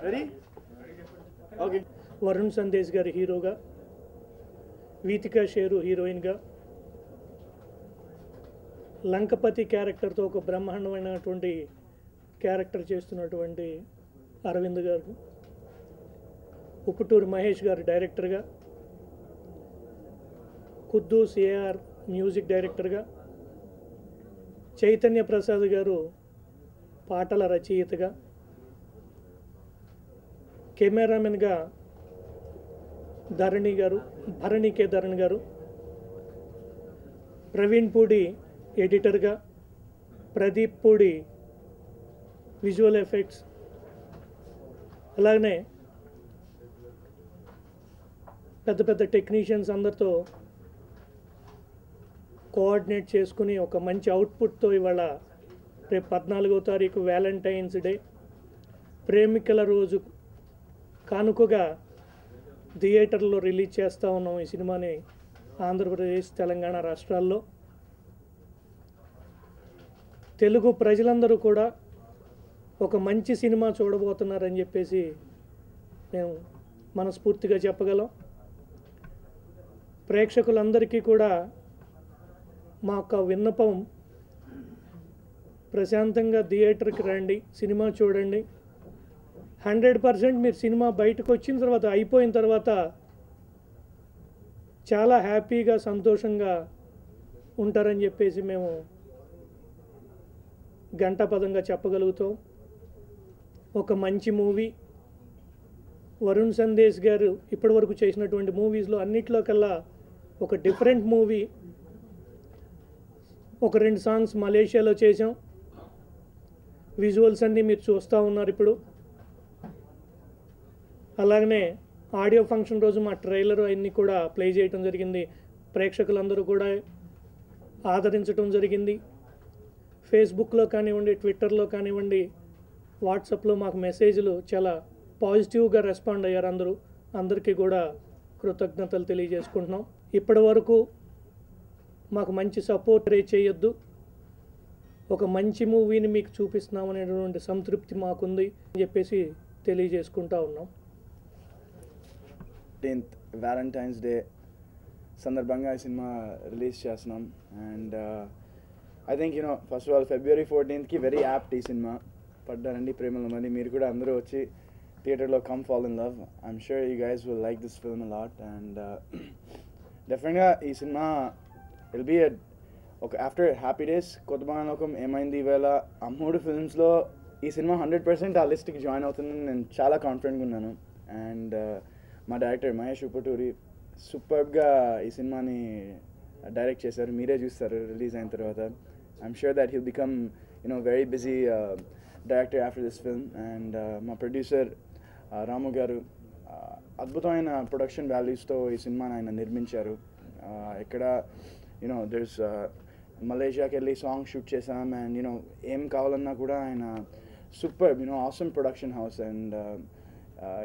Ready okay. Varun Sandesh గారి హీరోగా, వీతికా share హీరోయిన్గా, లంకపతి క్యారెక్టర్తో ఒక బ్రహ్మాండమైనటువంటి క్యారెక్టర్ చేస్తున్నటువంటి అరవింద్ గారు, ఉప్పుటూరు మహేష్ గారు డైరెక్టర్గా, కుద్దూస్ ఏఆర్ మ్యూజిక్ డైరెక్టర్గా, చైతన్య ప్రసాద్ గారు పాటల రచయితగా, కెమెరామెన్గా ధరణి గారు, భరణి కే ధరణి గారు, ప్రవీణ్ పూడి ఎడిటర్గా, ప్రదీప్ పూడి విజువల్ ఎఫెక్ట్స్, అలాగనే పెద్ద పెద్ద టెక్నీషియన్స్ అందరితో కోఆర్డినేట్ చేసుకుని ఒక మంచి అవుట్పుట్తో ఇవాళ రేపు 14వ తారీఖు వ్యాలంటైన్స్ డే ప్రేమికుల రోజు కానుకగా థియేటర్లో రిలీజ్ చేస్తూ ఉన్నాం ఈ సినిమాని ఆంధ్రప్రదేశ్ తెలంగాణ రాష్ట్రాల్లో. తెలుగు ప్రజలందరూ కూడా ఒక మంచి సినిమా చూడబోతున్నారని చెప్పేసి మేము మనస్ఫూర్తిగా చెప్పగలం. ప్రేక్షకులందరికీ కూడా మా యొక్క విన్నపం, ప్రశాంతంగా థియేటర్కి రండి, సినిమా చూడండి. 100% మీరు సినిమా బయటకు వచ్చిన తర్వాత, అయిపోయిన తర్వాత చాలా హ్యాపీగా సంతోషంగా ఉంటారని చెప్పేసి మేము గంటాపదంగా చెప్పగలుగుతాం. ఒక మంచి మూవీ, వరుణ్ సందేశ్ గారు ఇప్పటివరకు చేసినటువంటి మూవీస్లో అన్నిట్లో కల్లా ఒక డిఫరెంట్ మూవీ. ఒక 2 సాంగ్స్ మలేషియాలో చేసాం, విజువల్స్ అన్నీ మీరు చూస్తూ ఉన్నారు ఇప్పుడు. అలాగనే ఆడియో ఫంక్షన్ రోజు మా ట్రైలర్ అన్నీ కూడా ప్లే చేయటం జరిగింది. ప్రేక్షకులందరూ కూడా ఆదరించడం జరిగింది. ఫేస్బుక్లో కానివ్వండి, ట్విట్టర్లో కానివ్వండి, వాట్సాప్లో మాకు మెసేజ్లు చాలా పాజిటివ్గా రెస్పాండ్ అయ్యారు అందరూ. అందరికీ కూడా కృతజ్ఞతలు తెలియజేసుకుంటున్నాం. ఇప్పటి వరకు మాకు మంచి సపోర్ట్ చేయొద్దు, ఒక మంచి మూవీని మీకు చూపిస్తున్నాం అనేటువంటి సంతృప్తి మాకుంది అని చెప్పేసి తెలియజేసుకుంటా ఉన్నాం. 14th వ్యాలంటైన్స్ డే సందర్భంగా ఈ సినిమా రిలీజ్ చేస్తున్నాం. And I think first of all February 14th very apt ఈ సినిమా. పడ్డారండి ప్రేమలో మరి. మీరు కూడా అందరూ వచ్చి థియేటర్లో come fall in love. I'm sure you guys will like this film a lot. And డెఫినెట్గా ఈ సినిమా విల్ బీ ఒక ఆఫ్టర్ హ్యాపీ డేస్, కొత్త బాణలోకం, ఏమైంది ఈవేళ, ఆ 3 ఫిల్మ్స్లో ఈ సినిమా 100% ఆ లిస్ట్కి జాయిన్ అవుతుందని నేను చాలా కాన్ఫిడెంట్గా ఉన్నాను. అండ్ మా డైరెక్టర్ మహేష్ ఉప్పటూరి సూపర్గా ఈ సినిమాని డైరెక్ట్ చేశారు. మీరే చూస్తారు రిలీజ్ అయిన తర్వాత. I'm sure that heal become very busy director after this film. And మా ప్రొడ్యూసర్ రాము గారు అద్భుతమైన ప్రొడక్షన్ వాల్యూస్తో ఈ సినిమాని ఆయన నిర్మించారు. ఇక్కడ దెర్స్ మలేషియాకి వెళ్ళి సాంగ్ షూట్ చేసాం. అండ్ ఏం కావాలన్నా కూడా ఆయన super awesome production house. And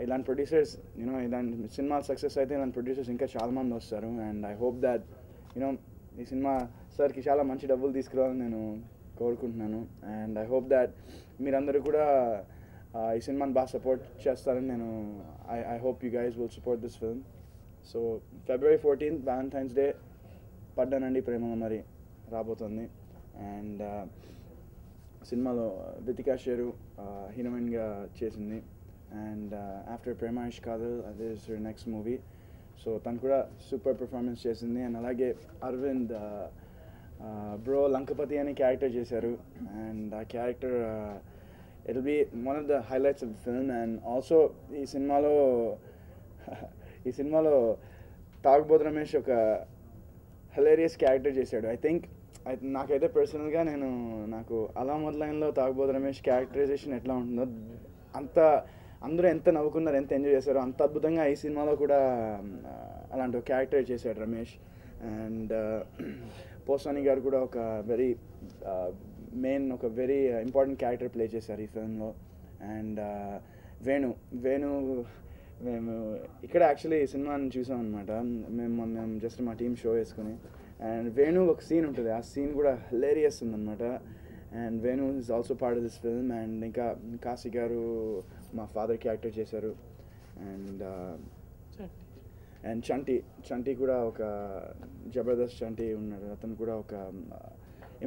ఇలాంటి ప్రొడ్యూసర్స్ ఇలాంటి సినిమాలు సక్సెస్ అయితే ఇలాంటి ప్రొడ్యూసర్స్ ఇంకా చాలామంది వస్తారు. అండ్ ఐ హోప్ దాట్ ఈ సినిమా సార్కి చాలా మంచి డబ్బులు తీసుకురావాలని నేను కోరుకుంటున్నాను. అండ్ ఐ హోప్ దాట్ మీరందరూ కూడా ఈ సినిమాని బాగా సపోర్ట్ చేస్తారని నేను I hope you guys will support this film. So February 14th Valentine's Day పడ్డానండి ప్రేమలో మరి రాబోతుంది. అండ్ సినిమాలో వీతికా షేరు హీరోయిన్గా చేసింది. అండ్ ఆఫ్టర్ ప్రేమ ఇష్క్ కాదల్ అదే నెక్స్ట్ మూవీ. సో తను కూడా సూపర్ పర్ఫార్మెన్స్ చేసింది. అండ్ అలాగే అరవింద్ బ్రో లంకపతి అనే క్యారెక్టర్ చేశారు. అండ్ ఆ character it will be one of the highlights of the film. And also ఈ సినిమాలో తాగుబోతు రమేష్ ఒక హిలేరియస్ క్యారెక్టర్ చేశాడు. ఐ థింక్ నాకైతే పర్సనల్గా నాకు అలా మొదలైనలో తాగుబోతు రమేష్ క్యారెక్టరైజేషన్ ఎట్లా ఉంటుందో, అంత అందరూ ఎంత నవ్వుకున్నారు, ఎంత ఎంజాయ్ చేశారో అంత అద్భుతంగా ఈ సినిమాలో కూడా అలాంటి ఒక క్యారెక్టర్ చేశాడు రమేష్. అండ్ పోసాని గారు కూడా ఒక వెరీ ఒక వెరీ ఇంపార్టెంట్ క్యారెక్టర్ ప్లే చేశారు ఈ ఫిల్మ్లో. అండ్ వేణు మేము ఇక్కడ యాక్చువల్లీ ఈ సినిమాని చూసాం అనమాట. మేము జస్ట్ మా టీం షో వేసుకుని. అండ్ వేణు ఒక సీన్ ఉంటుంది, ఆ సీన్ కూడా హిలేరియస్ ఉందన్నమాట. And Venu is also part of this film. And ఇంకా కాశీ గారు మా ఫాదర్కి యాక్టర్ చేశారు. అండ్ చంటి కూడా ఒక జబర్దస్త్ చంటి ఉన్నాడు, అతను కూడా ఒక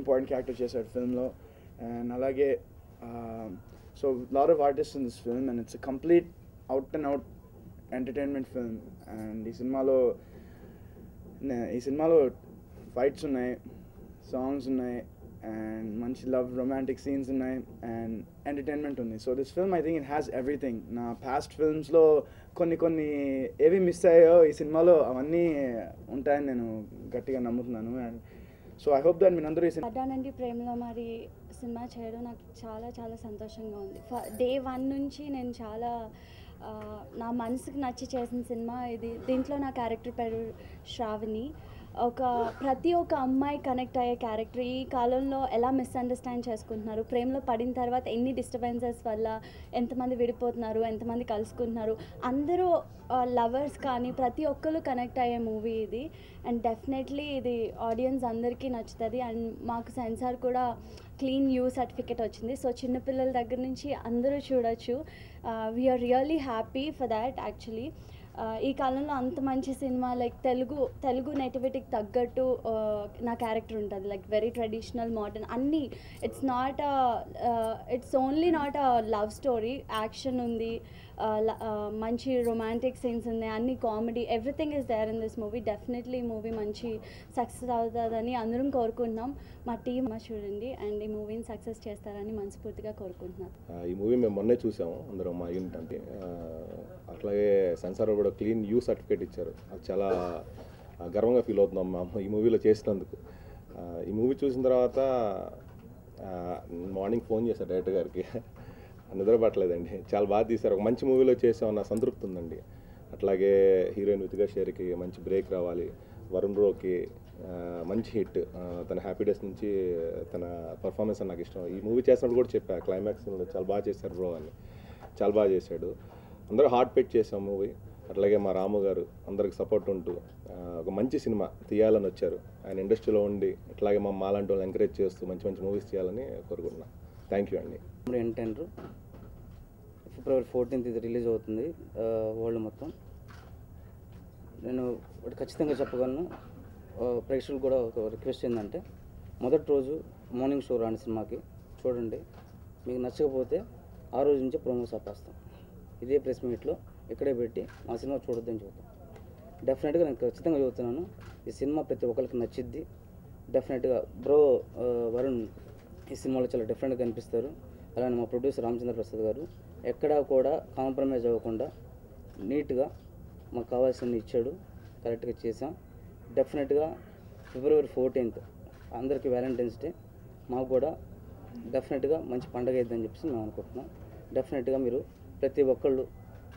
ఇంపార్టెంట్ క్యారెక్టర్ చేశాడు ఫిల్మ్లో. అండ్ అలాగే so lot of artist in this film and it's complete out and out entertainment film. And ఈ సినిమాలో ఫైట్స్ ఉన్నాయి, సాంగ్స్ ఉన్నాయి, అండ్ మంచి లవ్ రొమాంటిక్ సీన్స్ ఉన్నాయి, అండ్ ఎంటర్టైన్మెంట్ ఉంది. So this film I think it has everything. నా past ఫిల్మ్స్లో కొన్ని ఏవి మిస్ అయ్యాయో ఈ సినిమాలో అవన్నీ ఉంటాయని నేను గట్టిగా నమ్ముతున్నాను. And so I hope that మీరందరూ పడ్డానండి ప్రేమలో మరి సినిమా చేయడం నాకు చాలా చాలా సంతోషంగా ఉంది. డే 1 నుంచి నేను చాలా నా మనసుకు నచ్చి చేసిన సినిమా ఇది. దీంట్లో నా క్యారెక్టర్ పేరు శ్రావణి. ప్రతి ఒక్క అమ్మాయి కనెక్ట్ అయ్యే క్యారెక్టర్. ఈ కాలంలో ఎలా మిస్అండర్స్టాండ్ చేసుకుంటున్నారు, ప్రేమలో పడిన తర్వాత ఎన్ని డిస్టర్బెన్సెస్ వల్ల ఎంతమంది విడిపోతున్నారు, ఎంతమంది కలుసుకుంటున్నారు, అందరూ లవర్స్ కానీ ప్రతి ఒక్కరు కనెక్ట్ అయ్యే మూవీ ఇది. అండ్ డెఫినెట్లీ ఇది ఆడియన్స్ అందరికీ నచ్చుతుంది. అండ్ మాకు సెన్సార్ కూడా క్లీన్ యూ సర్టిఫికేట్ వచ్చింది. సో చిన్నపిల్లల దగ్గర నుంచి అందరూ చూడొచ్చు. We're really happy for that actually. ఈ కాలంలో అంత మంచి సినిమా లైక్ తెలుగు నేటివిటీకి తగ్గట్టు నా క్యారెక్టర్ ఉంటుంది. లైక్ వెరీ ట్రెడిషనల్ మోడర్న్ అన్నీ. It's only not a love story. Action ఉంది, మంచి రొమాంటిక్ సీన్స్ ఉన్నాయి, అన్ని comedy, everything is there in this movie. Definitely ఈ మూవీ మంచి సక్సెస్ అవుతుందని అందరం కోరుకుంటున్నాం. మా టీం చూడండి అండ్ ఈ మూవీని సక్సెస్ చేస్తారని మనస్ఫూర్తిగా కోరుకుంటున్నాం. ఈ మూవీ మేము మొన్నే చూసాము అందరం మా యూనిట్ అంటే. అట్లాగే సెన్సార్ కూడా క్లీన్ యూ సర్టిఫికేట్ ఇచ్చారు. అది చాలా గర్వంగా ఫీల్ అవుతున్నాం ఈ మూవీలో చేసినందుకు. ఈ మూవీ చూసిన తర్వాత మార్నింగ్ ఫోన్ చేశాను డైరెక్టర్ గారికి, నిద్రపట్టలేదండి. చాలా బాగా తీశారు, ఒక మంచి మూవీలో చేసామన్న సంతృప్తి ఉందండి. అట్లాగే హీరోయిన్ వితికా షేర్కి మంచి బ్రేక్ రావాలి, వరుణ్ రోకి మంచి హిట్. తన హ్యాపీ డేస్ నుంచి తన పర్ఫార్మెన్స్ నాకు ఇష్టం. ఈ మూవీ చేసినప్పుడు కూడా చెప్పా క్లైమాక్స్లో చాలా బాగా చేశారు బ్రో అని. చాలా బాగా చేశాడు. అందరూ హార్ట్ పెట్ చేసాం మూవీ. అట్లాగే మా రాము గారు అందరికి సపోర్ట్ ఉంటూ ఒక మంచి సినిమా తీయాలని వచ్చారు. ఆయన ఇండస్ట్రీలో ఉండి ఇట్లాగే మా మాలాంటి వాళ్ళని ఎంకరేజ్ చేస్తూ మంచి మంచి మూవీస్ చేయాలని కోరుకుంటున్నాను. థ్యాంక్ యూ అండి. ఎంటెండర్ ఫిబ్రవరి 14th ఇది రిలీజ్ అవుతుంది వరల్డ్ మొత్తం. నేను ఒకటి ఖచ్చితంగా చెప్పగలను, ప్రేక్షకులు కూడా ఒక రిక్వెస్ట్ ఏంటంటే మొదటి రోజు మార్నింగ్ షో రాని సినిమాకి చూడండి. మీకు నచ్చకపోతే ఆ రోజు నుంచే ప్రోమోస్ ఆపేస్తాం. ఇదే ప్రెస్ మీట్లో ఇక్కడే పెట్టి మా సినిమా చూడొద్దని చెబుతాం. డెఫినెట్గా నేను ఖచ్చితంగా చెబుతున్నాను, ఈ సినిమా ప్రతి ఒక్కరికి నచ్చిద్ది. డెఫినెట్గా బ్రో వరుణ్ ఈ సినిమాలో చాలా డిఫరెంట్గా కనిపిస్తారు. అలానే మా ప్రొడ్యూసర్ రామచంద్ర ప్రసాద్ గారు ఎక్కడా కూడా కాంప్రమైజ్ అవ్వకుండా నీట్గా మాకు కావాల్సింది ఇచ్చాడు, కరెక్ట్గా చేసాం. డెఫినెట్గా ఫిబ్రవరి 14th అందరికీ వ్యాలంటైన్స్ డే, మాకు కూడా డెఫినెట్గా మంచి పండగ అయిద్దని చెప్పేసి మేము అనుకుంటున్నాం. డెఫినెట్గా మీరు ప్రతి ఒక్కళ్ళు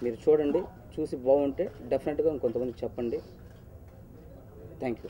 మీరు చూడండి, చూసి బాగుంటే డెఫినెట్గా ఇంకొంతమందికి చెప్పండి. Thank you.